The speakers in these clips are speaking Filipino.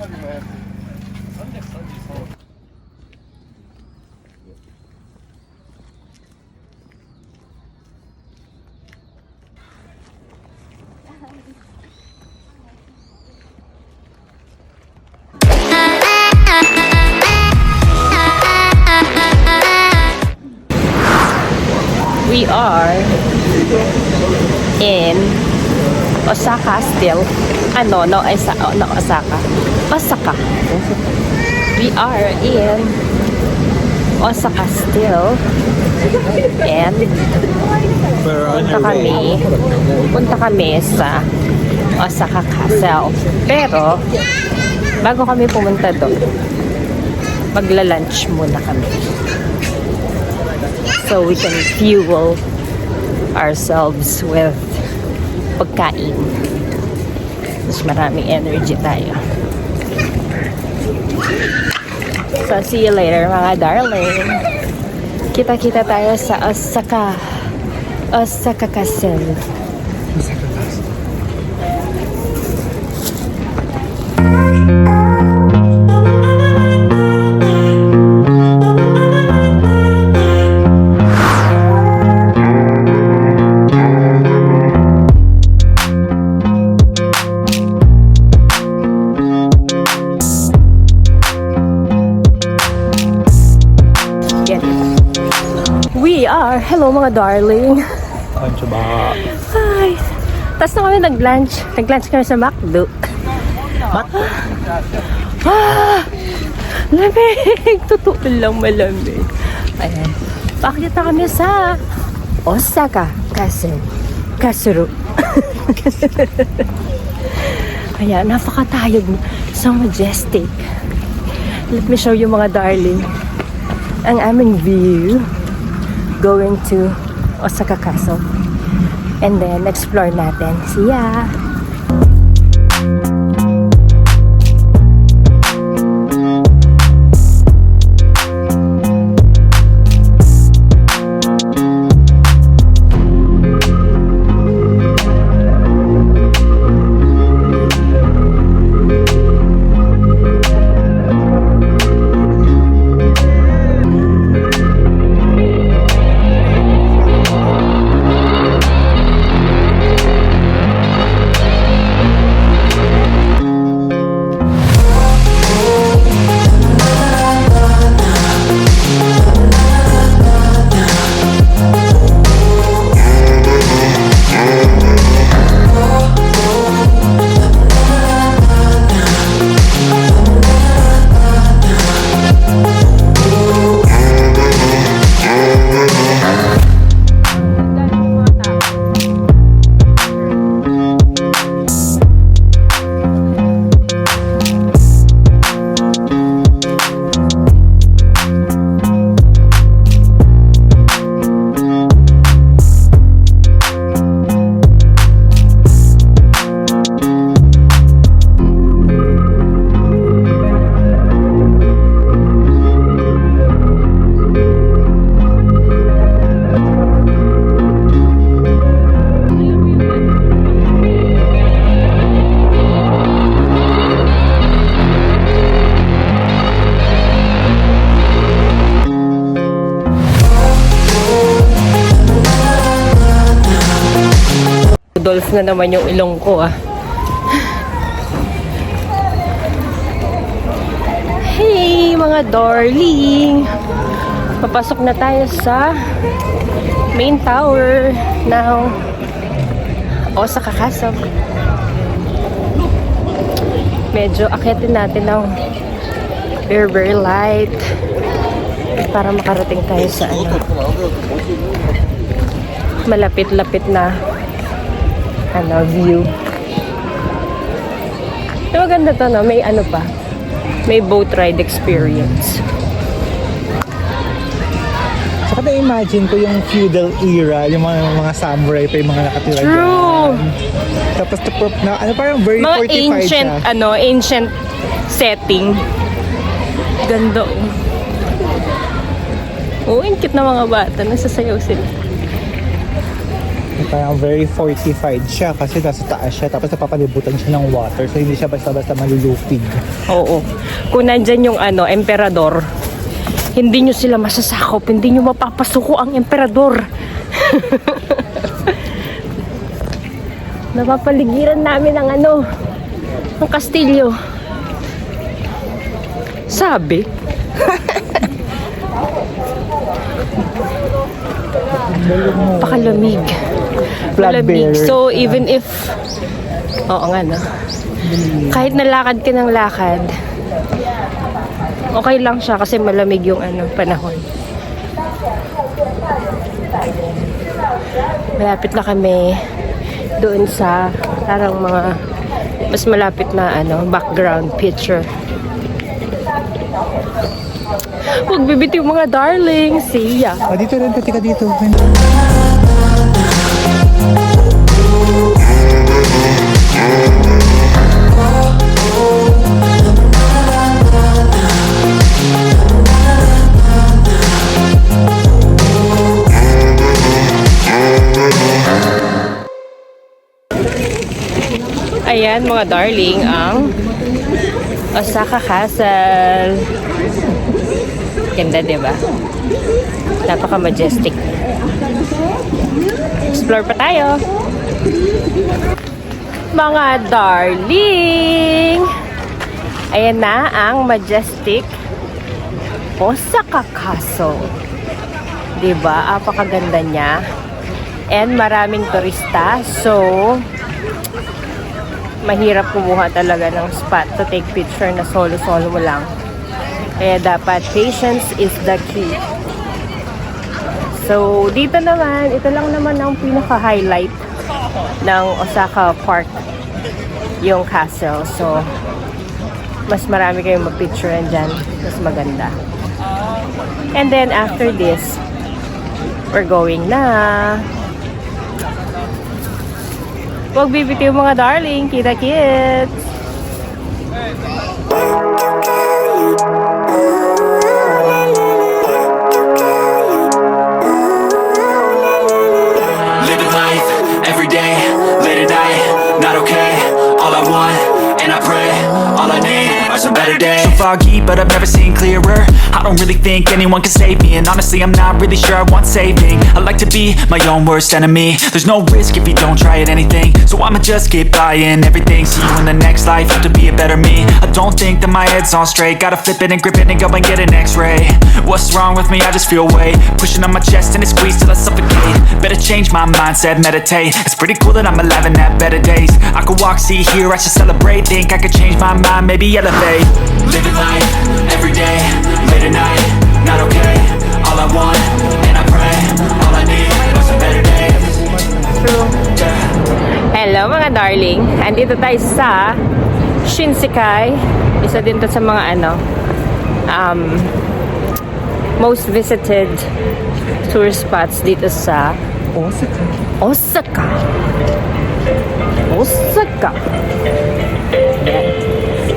We are in Osaka still. No, Osaka. Osaka. We are in Osaka still. And punta kami sa Osaka Castle. Pero, bago kami pumunta doon, magla-lunch muna kami. So we can fuel ourselves with pagkain. Mas maraming energy tayo. So see you later mga darling. Kita-kita tayo sa Osaka Castle. Hello mga darling. Hi. Tapos na kami nag-lunch. Nag-lunch kami sa McDo. Lamig. Totoo lang malamig. Ayan. Pakita kami sa Osaka Castle. Ayan, napakatayog. So majestic. Let me show you mga darling ang aming view going to Osaka Castle and then explore natin. See ya! Dolph na naman yung ilong ko Hey mga darling, papasok na tayo sa main tower ng Osaka Castle. Medyo akitin natin ng very light para makarating tayo sa malapit-lapit na view. Pero maganda to, no? May pa, may boat ride experience. Saka na-imagine ko yung feudal era, yung mga samurai pa yung mga nakatira dyan. True! Tapos parang very mga fortified ancient, siya. Ancient setting. Ganda, ang cute na mga bata, nasasayaw sila. Parang very fortified siya kasi nasa taas siya tapos napapalibutan siya ng water so hindi siya basta-basta malulupig. Oo. Kung nandyan yung emperador, hindi nyo sila masasakop, hindi nyo mapapasuko ang emperador. Napapaligiran namin ng ng kastilyo. Sabi. Pakalamig. Malamig. So, even if... Oo nga, no? Kahit nalakad ka ng lakad, okay lang siya kasi malamig yung panahon. Malapit na kami doon sa parang mga mas malapit na background picture. Huwag bibitiw mga darling. See ya. Dito rin, tika dito. Ayan mga darling, ang Osaka Castle. Ganda, diba? Napaka-majestic. Explore pa tayo. Mga darling! Ayan na ang majestic Osaka Castle. Diba? Apakaganda niya. And maraming turista. So, mahirap kumuha talaga ng spot to take picture na solo-solo mo lang. Kaya dapat patience is the key. So, dito naman, ito lang naman ang pinaka-highlight ng Osaka Park, yung castle. So, mas marami kayong mag-picturean dyan. Mas maganda. And then, after this, we're going na. Huwag bibitiw mga darling. Kita kits! Living life, everyday, late at night, not okay. All I want, and I pray, all I need are some better days. So foggy, but I've never seen clearer. I don't really think anyone can save me, and honestly I'm not really sure I want saving. I like to be my own worst enemy. There's no risk if you don't try at anything, so I'ma just keep buying everything. See you in the next life, have to be a better me. I don't think that my head's on straight. Gotta flip it and grip it and go and get an x-ray. What's wrong with me? I just feel weight pushing on my chest and it squeezes till I suffocate. Better change my mindset, meditate. It's pretty cool that I'm alive and have better days. I could walk, see, hear, I should celebrate. Think I could change my mind, maybe elevate. Living life, everyday, late at night, not okay. All I want, and I pray, all I need are some better days. True. Hello mga darling. Andito tayo sa Shinsekai. Isa din to sa mga most visited tour spots dito sa Osaka.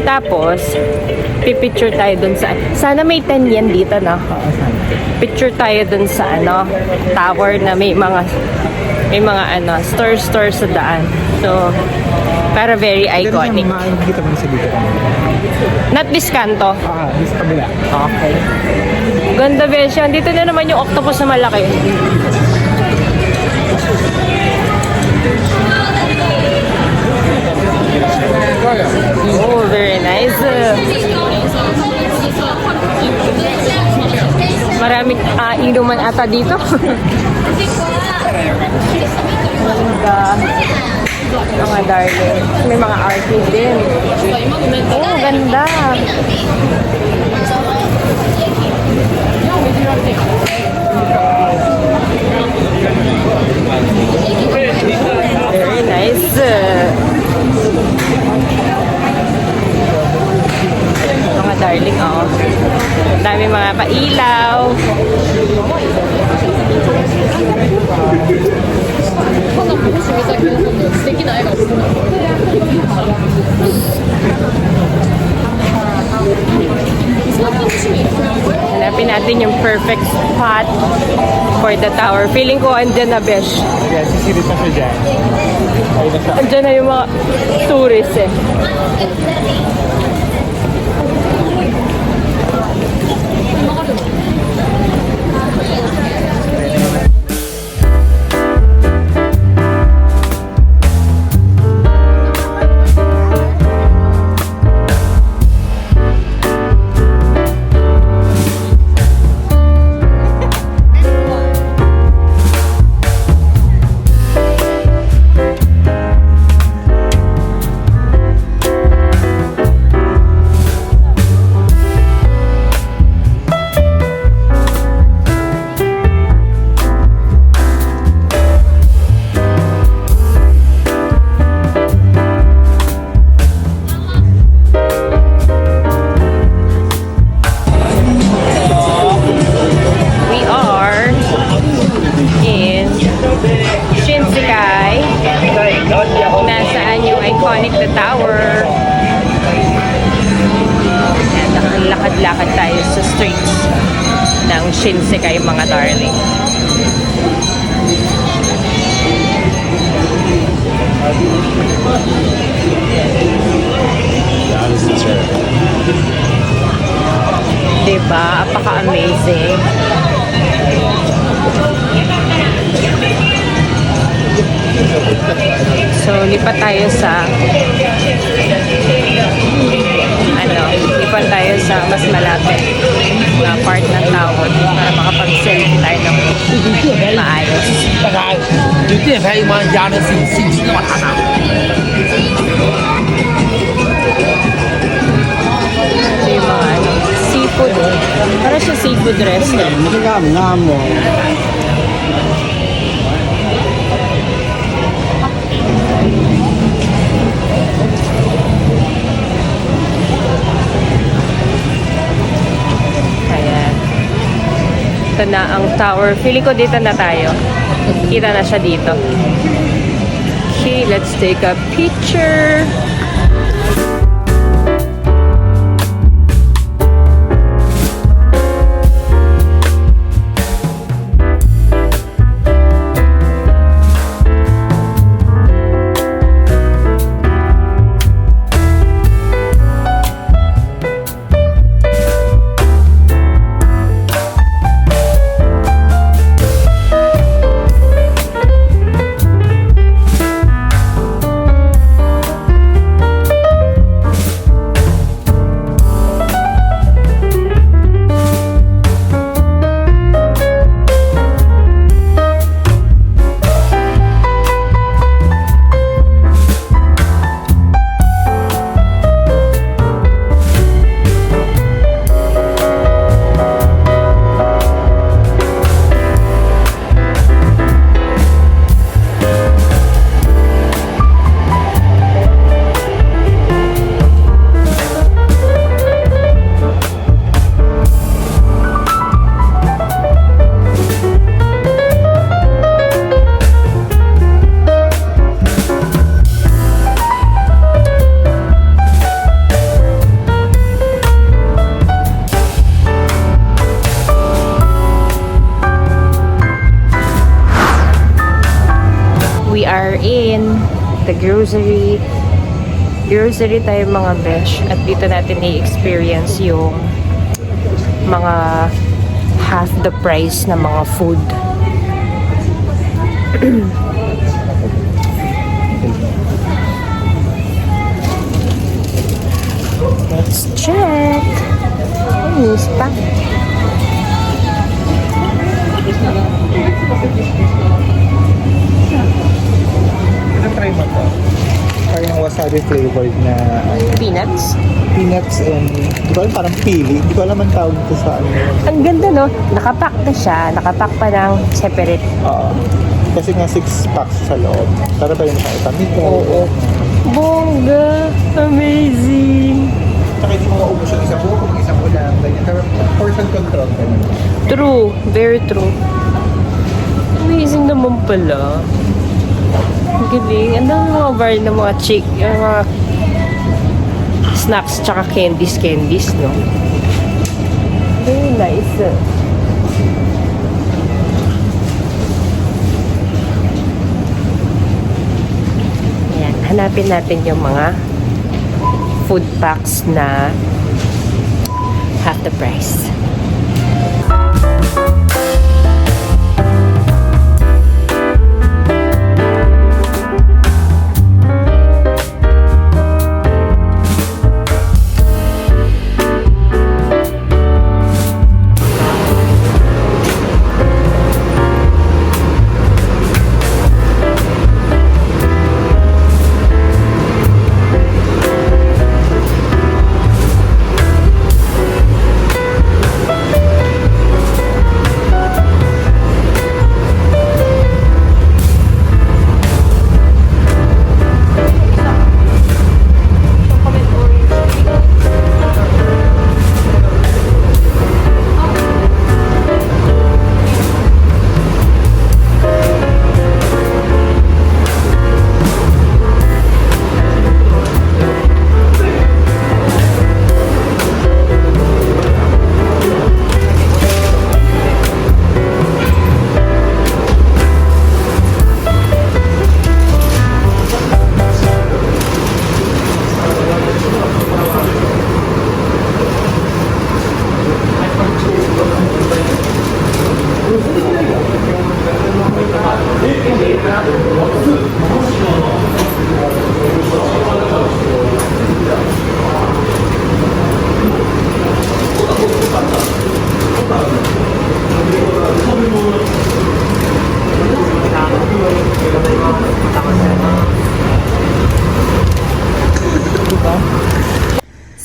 Tapos, pipicture tayo dun sa... Sana may 10 yen dito, no? Picture tayo dun sa, tower na may mga store sa daan. So, para very iconic. Makikita mo sa dito. Not this kanto. This kabila. Okay. Ganda version. Dito na naman yung octopus na malaki. Oh, very nice. Maraming inuman ata dito. Ganda. Mga darling. May mga arcade din. Oh, ganda. Very nice. Mga darling, oh. Dami mga pailaw. Hanapin natin yung perfect spot for the tower. Feeling ko andyan na, besh. Ayan, sisirit na siya dyan. Ayun na siya. Andyan na yung mga tourists eh. We are in Shinsekai. Nasaan yung iconic na tower. Ayan, nakalakad-lakad tayo sa streets ng Shinsekai, mga darling. Diba? Apaka-amazing. So, lipat tayo sa lipat tayo sa mas malapit na part ng tower para makapag-selfie tayo ng maayos. 就电拍一般家的信息那么大呢。 Ito yung mga seafood. Para siya seafood restaurant. Nga mo. Ayan. Ito na ang tower. Feeling ko dito na tayo. Kita na siya dito. Okay, let's take a picture. We are in the grocery tayo mga besh, at dito natin i-experience yung mga half the price na mga food. Let's check. Miss pa. Try mo to. Parang wasabi flavored na Peanuts. peanuts and di ko alam, parang pili. Di ko alam ang tawag ito sa ano. Ang ganda, no? Nakapack na siya. Nakapack pa ng separate. Oo. Kasi nga 6 packs sa loob. Para ba yung itamito? Oo. Bongga! Amazing! Tsaka hindi mo maubos yung isa buo kung isang ulam. Ganyan. Pero portion control. Ganyan. True. Very true. Amazing naman pala. Ang galing. Ang dami mga bar na mga yung mga snacks tsaka candies, no? Very nice. Ayan, hanapin natin yung mga food packs na half the price.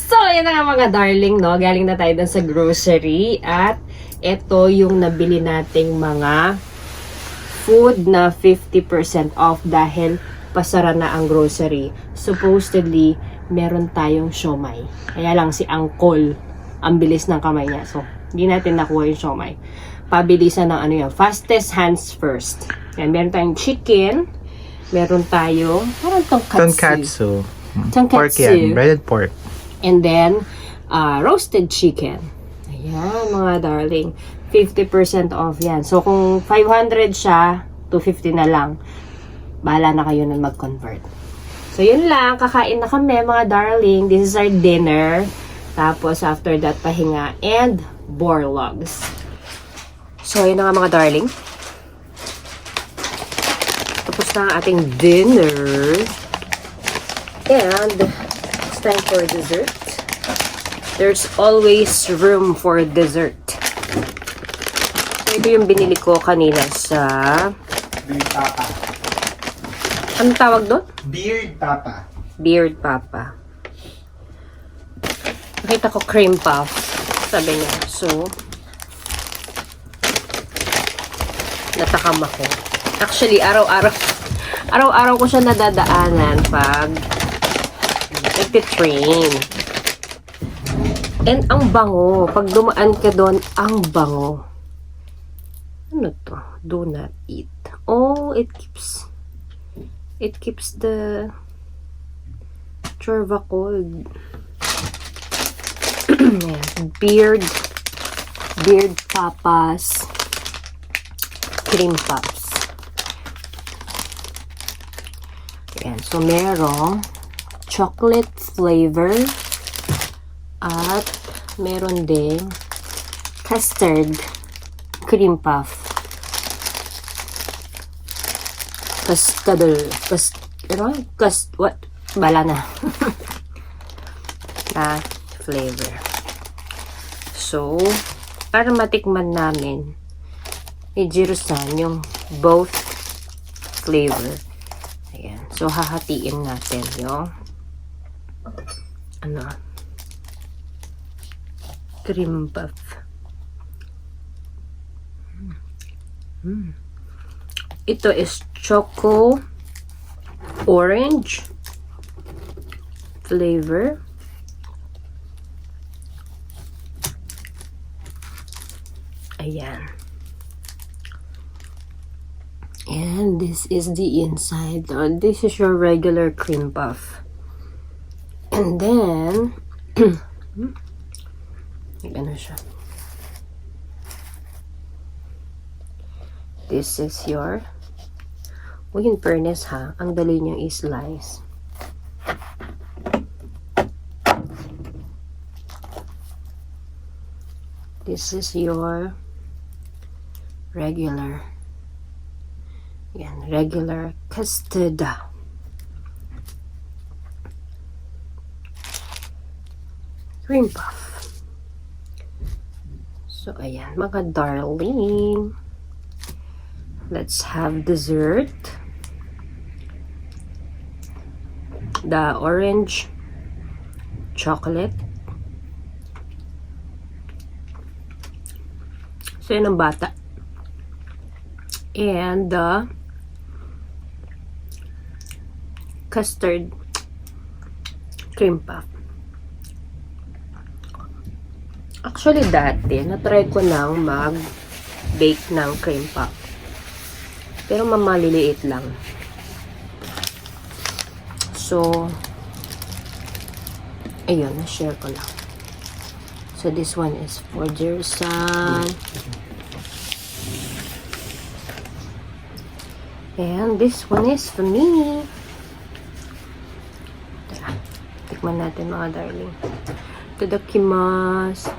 So, yan na nga mga darling, no? Galing na tayo dun sa grocery. At ito yung nabili nating mga food na 50% off dahil pasara na ang grocery. Supposedly, meron tayong siomai. Kaya lang si Uncle, ang bilis ng kamay niya. So, hindi natin nakuha yung siomai. Pabilisan ng ano yan, fastest hands first. Yan, meron tayong chicken. Meron tayong, parang tonkatsu. Pork yan, breaded pork. And then, roasted chicken. Ayan, mga darling. 50% off yan. So, kung 500 siya, 250 na lang. Bahala na kayo na mag-convert. So, yun lang. Kakain na kami, mga darling. This is our dinner. Tapos, after that, pahinga and borlogs. So, yun na nga, mga darling. Tapos na ang ating dinner. And, it's time for dessert. There's always room for dessert. So, ito yung binili ko kanina sa... Beard Papa. Anong tawag doon? Beard Papa. Beard Papa. Nakita ko cream puff. Sabi niya. So, natakam ako. Actually, araw-araw ko siya nadadaanan pag nagtitrain. And ang bango. Pag dumaan ka doon, ang bango. Ano to? Do not eat. Oh, it keeps the chorva cold. Beard Papa's cream puffs. Ayan. So, merong chocolate flavor at meron ding custard cream puff. What? Bala na. Na flavor. So, para matikman namin, ni Jiro-san yung both flavor. Ayan. So, hahatiin natin yung cream puff. Ito is choco orange flavor. Ayan. And this is the inside. This is your regular cream puff. And then, ano siya? This is your... Uy, in fairness ha, ang dali niyang i-slice. This is your regular. Yan, regular custard. Cream puff. So, ayan, mga darling. Let's have dessert. The orange chocolate. So, yun ang bata. And the custard cream puff. Actually, dati, na-try ko nang mag-bake ng cream puff. Pero mamaliliit lang. So, ayun, na-share ko lang. So, this one is for Jerson. And this one is for me. Tara, tikman natin mga darling. Itadakimasu.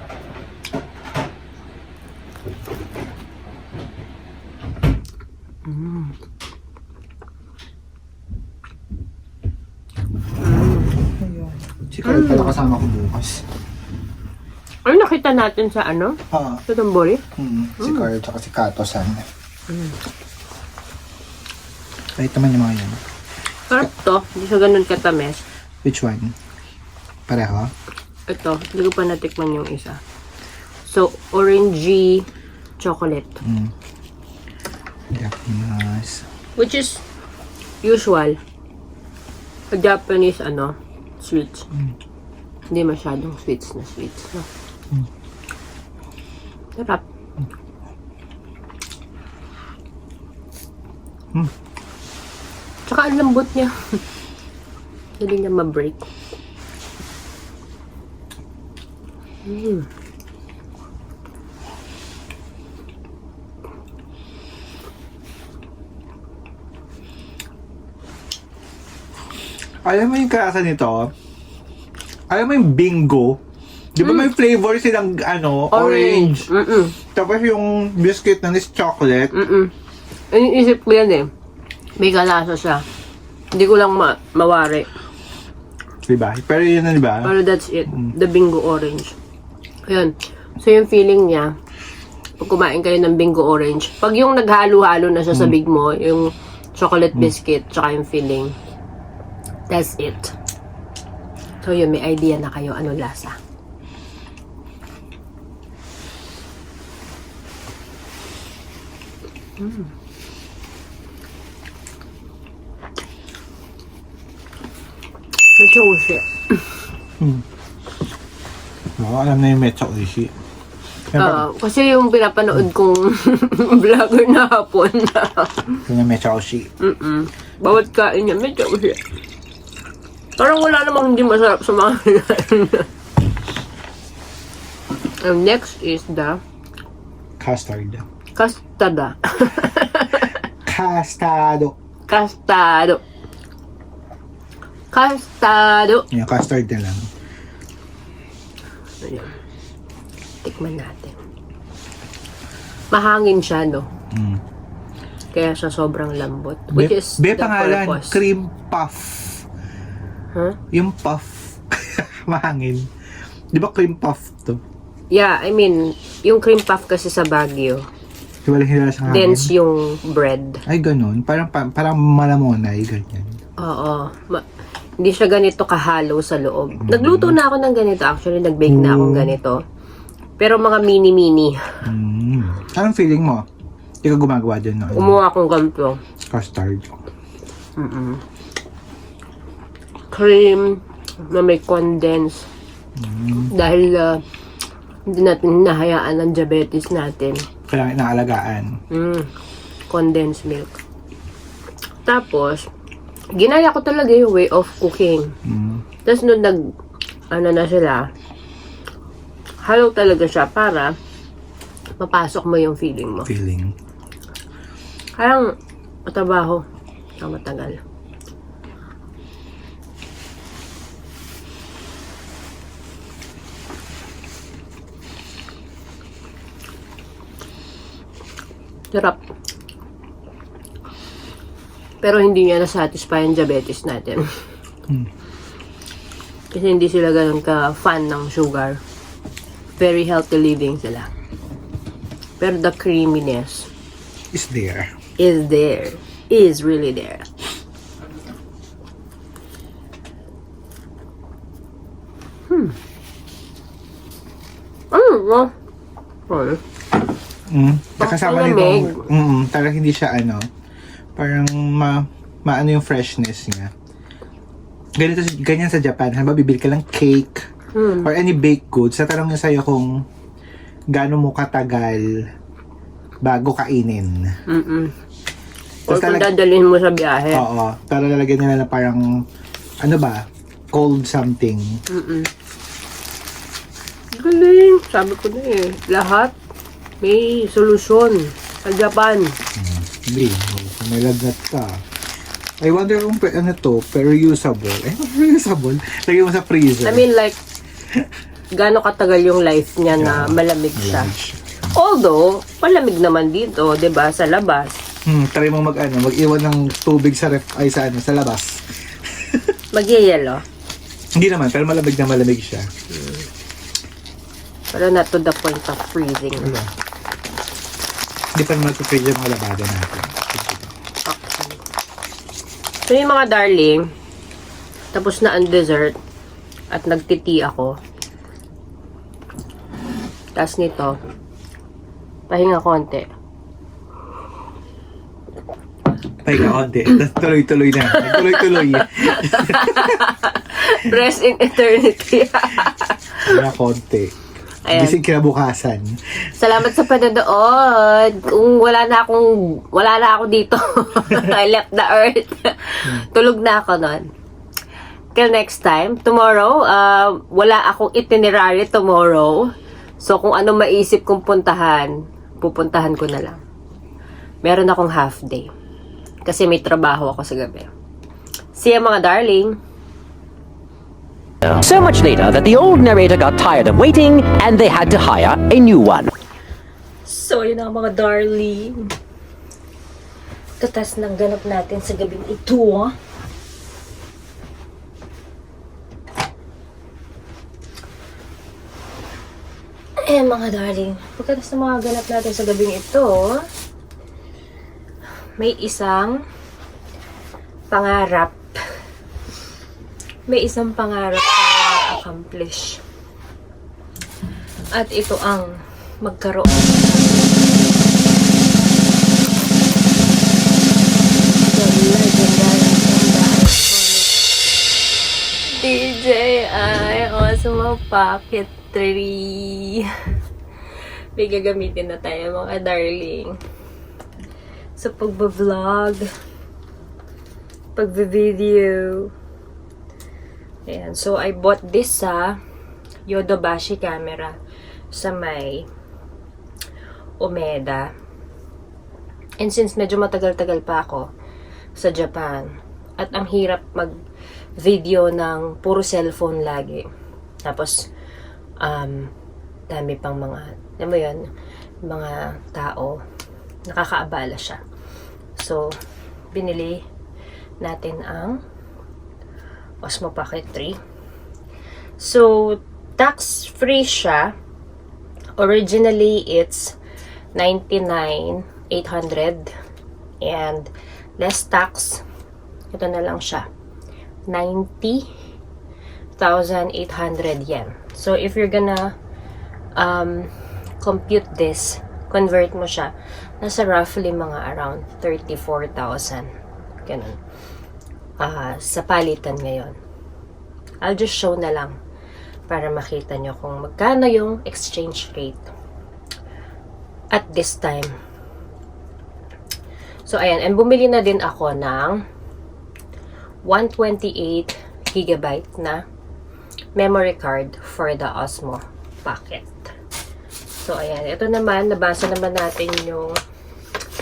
Si Carl pala kasama ko bukas. Ano nakita natin sa ano? Sa Tambori? Si Carl tsaka si Kato-san. Kahit naman yung mga yan. Sarap to. Hindi siya ganun katamis. Which one? Pareho? Ito. Hindi ko pa natikman yung isa. So, orangey chocolate. Yakimas. Which is usual. A Japanese, sweets. Hindi masyadong sweets na sweets. No? Sarap. Tsaka ang lambot niya. Dali niya ma-break. Alam mo yung kasa nito? Alam mo yung bingo? Di ba may flavor silang orange? Tapos yung biscuit na is chocolate. Iniisip ko yan eh. May kalasa siya. Hindi ko lang mawari. Diba? Pero yun na, diba? Pero that's it. The bingo orange. Ayun. So yung feeling niya, pag kumain kayo ng bingo orange, pag yung naghalo-halo na siya sa big mo, yung chocolate biscuit, tsaka yung filling, that's it. So yun, may idea na kayo ano lasa. Medyo usi. Oo, alam na yung Metsa Oishi. Kasi yung pinapanood kong vlogger na hapon. Yung Metsa Oishi. Bawat kain niya, medyo usi. Parang wala namang hindi masarap sa mga kinain niya. And next is the Custard. custard. Custado. Custard. Custard. Yung custard na lang. Ayan. Tikman natin. Mahangin siya, no? Kaya siya sobrang lambot. Which is Be the pangalan, purpose. cream puff. Huh? Yung puff. Mahangin. Di ba cream puff to? Yeah, I mean, yung cream puff kasi sa Baguio, Di ba lang hilala sa hangin? dense yung bread. Ay, ganun. Parang malamonay, ganyan. Oo. Hindi siya ganito kahalo sa loob. Nagluto na ako ng ganito. Actually, nag-bake na akong ganito. Pero mga mini-mini. Anong feeling mo? Hindi ka gumagawa dyan, no? Umuha akong ganito. Custard. Cream na may condense. Dahil hindi natin nahayaan ang diabetes natin. Kailangan inaalagaan. Condensed milk. Tapos, ginaya ko talaga yung way of cooking. Tapos nung na sila, halo talaga siya para mapasok mo yung feeling mo. Parang matrabaho na matagal. Sarap. Pero hindi niya na-satisfy ang diabetes natin. Kasi hindi sila ganun ka-fan ng sugar. Very healthy living sila. Pero the creaminess Is there. is there. Is really there. Ano ba? Ano? Nakasama Malamig. nito. Talagang hindi siya ano. Parang maano yung freshness niya. Ganyan sa Japan. Halimbawa, bibili ka lang cake or any baked goods. Tatanong niya sa'yo kung gaano mo katagal bago kainin. Or Tapos kung dadalhin mo sa biyahe. Oo. Pero lalagyan nila na parang, ano ba, cold something. Galing. Sabi ko na eh. Lahat may solusyon sa Japan. Hindi. May lagnat ka. I wonder kung ano to, pero reusable. Reusable? Lagyan mo sa freezer. I mean like, gaano katagal yung life niya na malamig siya. Although, malamig naman dito, 'di ba, sa labas. Try mo mag-iwan ng tubig sa sa labas. Magyayelo. Hindi naman, pero malamig na malamig siya. Pero not to the point of freezing. Hindi pa naman ito-freeze yung mga labada natin. So yung mga darling, tapos na ang dessert at nagtiti ako. Tapos nito, pahinga konti. Pahinga konti. Tapos tuloy-tuloy na. Tuloy-tuloy. Rest in eternity. Pahinga konti. Ayan. Gising kinabukasan. Salamat sa panonood. Kung wala na ako dito. I left the earth. Tulog na ako nun. Till next time. Tomorrow, wala akong itinerary tomorrow. So, kung ano maisip kong puntahan, pupuntahan ko na lang. Meron akong half day. Kasi may trabaho ako sa gabi. See ya mga darling! So much later that the old narrator got tired of waiting and they had to hire a new one. So, yun ang mga darling. Tatas ng ganap natin sa gabing ito. Mga darling, pagkatas ng mga ganap natin sa gabing ito, may isang pangarap. May isang pangarap na accomplish. At ito ang magkaroon DJI Osmo Pocket 3. May gagamitin na tayo mga darling sa pagbablog, pagbavideo. Ayan. So, I bought this sa Yodobashi camera sa may Umeda. And since medyo matagal-tagal pa ako sa Japan, at ang hirap mag-video ng puro cellphone lagi. Tapos, dami pang mga, alam mo yun, mga tao, nakakaabala siya. So, binili natin ang Osmo Pocket 3. So, tax-free siya. Originally, it's 99,800 and less tax. Ito na lang siya. 90,800 yen. So, if you're gonna compute this, convert mo siya, nasa roughly mga around 34,000. Ganun. Sa palitan ngayon. I'll just show na lang para makita nyo kung magkano yung exchange rate at this time. So, ayan. And bumili na din ako ng 128 GB na memory card for the Osmo Pocket. So, ayan. Ito naman, nabasa naman natin yung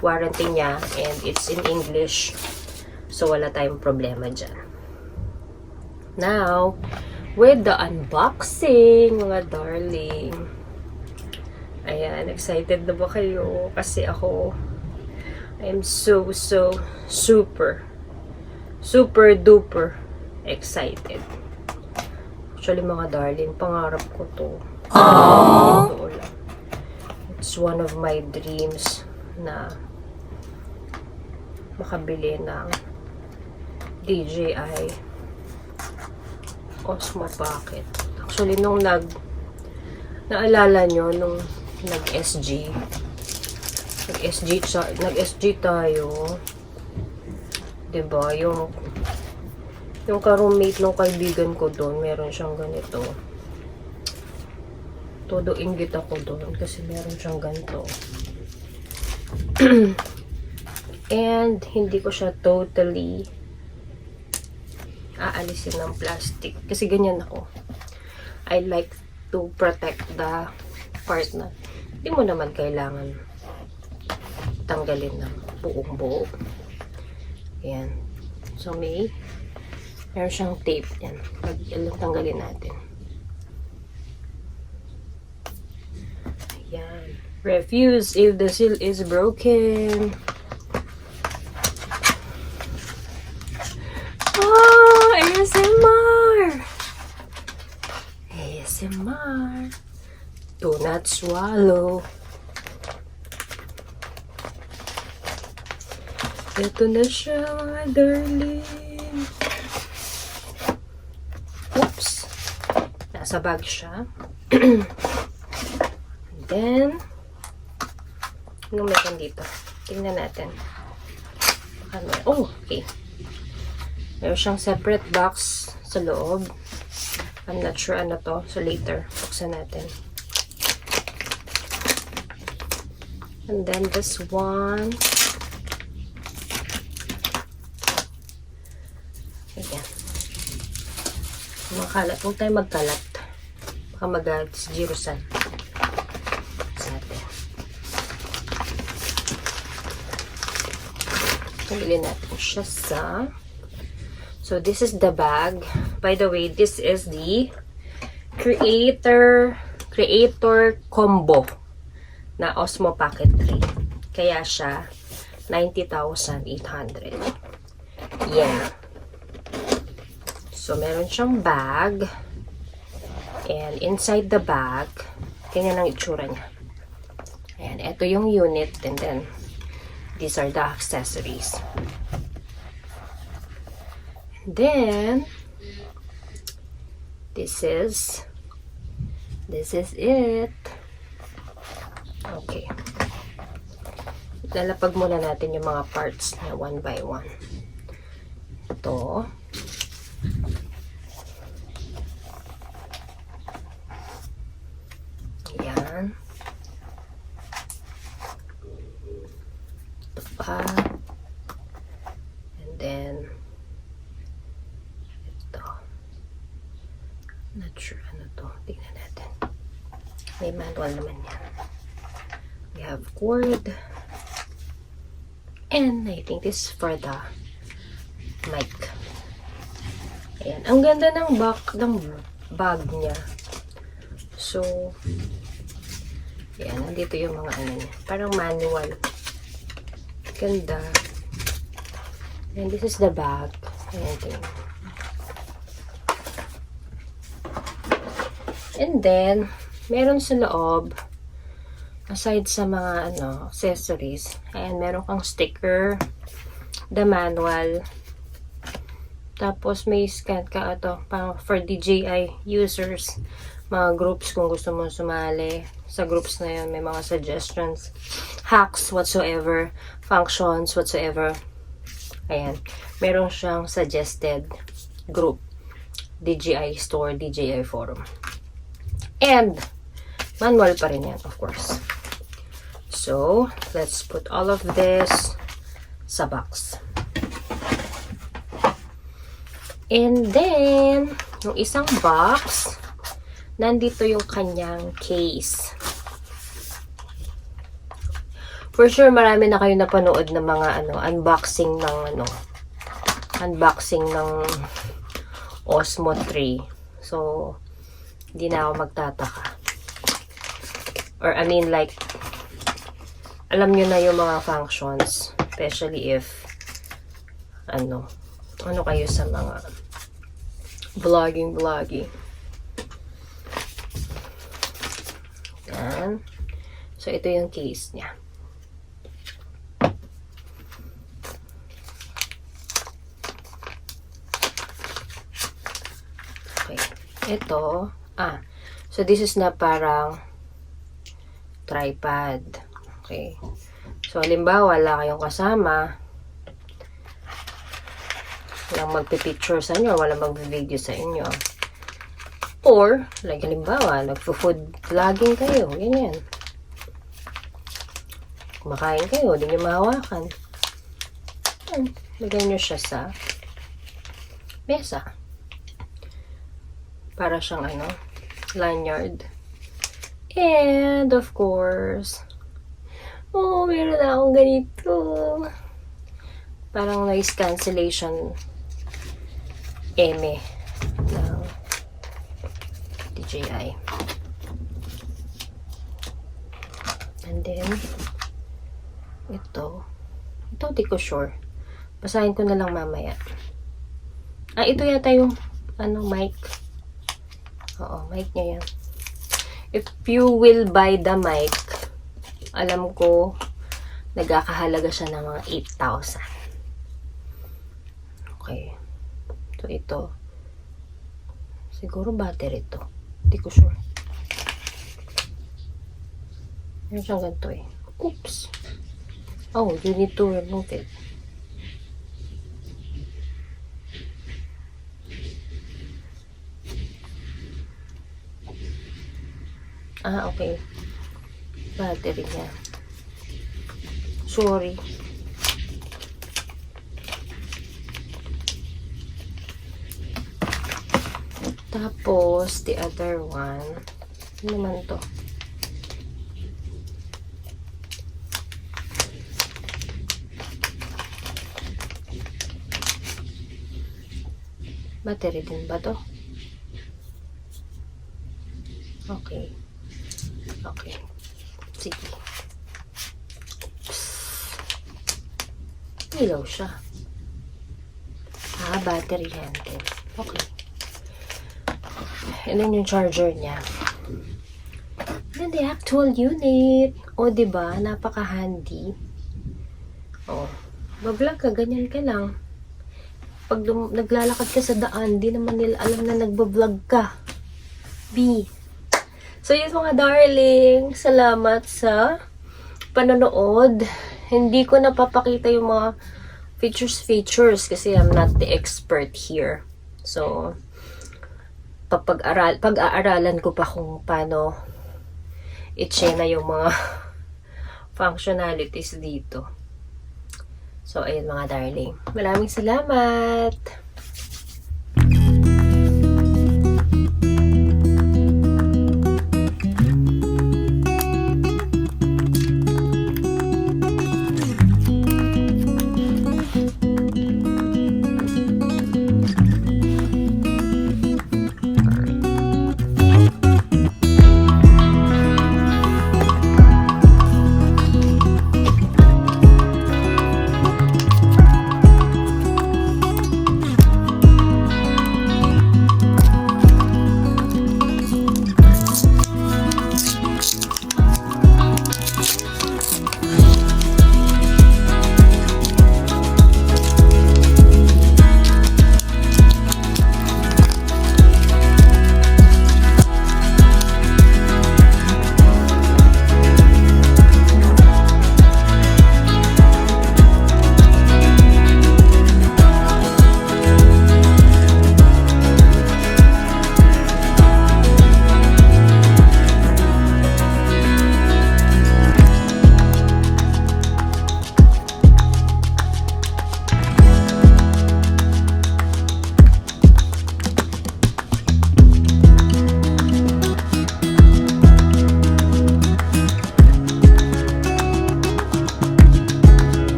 warranty niya and it's in English. So, wala tayong problema dyan. Now, with the unboxing, mga darling. Ayan, excited na ba kayo? Kasi ako, I'm so super duper excited. Actually, mga darling, pangarap ko to. Aww. It's one of my dreams na makabili ng DJI Osmo Pocket. Actually, nung naalala nyo, nung nag-SG tayo, diba, yung ka-roommate ng kaibigan ko doon, meron siyang ganito. Todo inggit ako doon kasi meron siyang ganito. And hindi ko siya totally aalisin ng plastic kasi ganyan ako. I like to protect the part na hindi mo naman kailangan tanggalin ng buong buo. Ayan. So meron siyang tape yan. Tanggalin natin. Ayan. Refuse if the seal is broken. Oh, ASMR! ASMR. Do not swallow. Ito na siya, mga darling. Oops. Nasa bag siya. Then, ano meron dito? Tingnan natin. Oh, okay. Meron siyang separate box sa loob. I'm not sure ano to. So, later, buksan natin. And then, this one. Ayan. Makalat. Huwag tayo magkalat. Baka magalit si Jiro-san. Pagili natin siya sa... So, this is the bag. By the way, this is the Creator Combo na Osmo Pocket 3. Kaya siya 90,800. Yeah. So, meron siyang bag. And inside the bag, tingnan ang itsura niya. Ayan, ito yung unit. And then, these are the accessories. And then, this is it. Okay. Lalapag muna natin yung mga parts na one by one. Ito. Ayan. Ito pa. And then, ito. Not sure ano to. Tingnan natin. May manual naman yan. We have cord. And I think this is for the mic. Ayan. Ang ganda ng bag niya. So, ayan. Nandito yung mga ano niya. Parang manual. Ganda. And this is the bag. Ayan. And then, meron sa loob, aside sa mga accessories, ayan, meron kang sticker, the manual, tapos may scan ka pang for DJI users, mga groups kung gusto mo sumali sa groups na yun, may mga suggestions, hacks whatsoever, functions whatsoever. Ayan, meron siyang suggested group, DJI Store, DJI Forum. And, manual pa rin yan, of course. So, let's put all of this sa box. And then, yung isang box, nandito yung kanyang case. For sure, marami na kayo napanood ng mga unboxing ng Osmo 3. So, hindi na ako magtataka. Or I mean like, alam nyo na yung mga functions. Especially if, ano kayo sa mga vlogging. Yan. So, ito yung case niya. Okay. Ito, so this is na parang tripod. Okay. So, halimbawa, wala kayong kasama, walang magpipicture sa inyo, walang magvideo sa inyo. Or, like halimbawa, nagpo-food vlogging kayo, ganyan. Kumakain kayo, di nyo mahawakan. Lagyan nyo siya sa mesa. Para siyang lanyard. And, of course, meron na akong ganito. Parang noise cancellation ng DJI. And then, ito, di ko sure. Basahin ko na lang mamaya. Ito yata yung, mic. Oo, mic niya yan. If you will buy the mic, alam ko, nagkakahalaga siya ng mga 8,000. Okay. So, ito. Siguro battery to. Hindi ko sure. Meron siyang ganito eh. Oops. Oh, you need to remove it. Okay. Battery niya. Sorry. Tapos, the other one. Ano naman to? Battery din ba to? Okay. Okay. Sige. Ilaw siya. Battery yan din. Okay. And then yung charger niya. And then the actual unit. O, diba? Napaka-handy. Mag-vlog ka, ganyan ka lang. Pag naglalakad ka sa daan, di naman nila alam na nagbablog ka. So, yun mga darling. Salamat sa panonood. Hindi ko napapakita yung mga features kasi I'm not the expert here. So, pag-aaralan ko pa kung paano i-chena yung mga functionalities dito. So, ayun mga darling. Maraming salamat!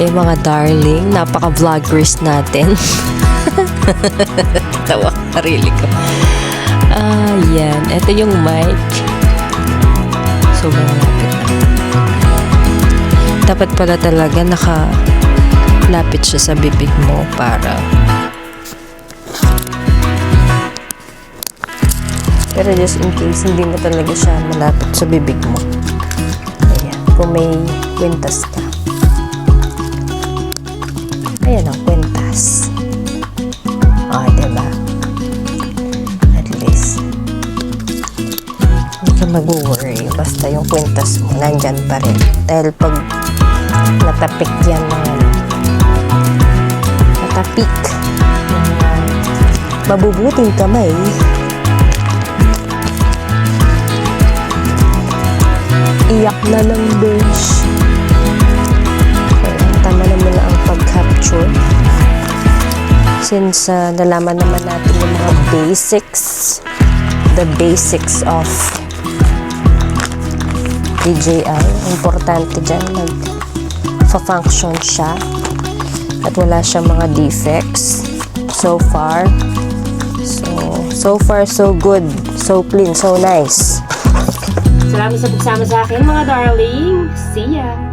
Ay mga darling, napaka-vloggers natin. Tawa ko sarili ko. Yan. Ito yung mic. Sobrang lapit na. Dapat pala talaga nakalapit siya sa bibig mo para... Pero just in case, hindi mo talaga siya malapit sa bibig mo. Ayan. Kung may kwintas ka. Ayan ang kwintas. Diba? At least, hindi ka mag-worry. Basta yung kwintas mo, nandyan pa rin. Dahil pag natapik yan ng natapik ng mabubuting kamay, iyak na ng besh. Kaya tama naman na ang pag-capture. Since nalaman naman natin yung mga basics, the basics of DJI. Importante dyan, nag-function siya at wala siya mga defects so far. So far, so good. So clean, so nice. Salamat sa pagsama sa akin, mga darling. See ya!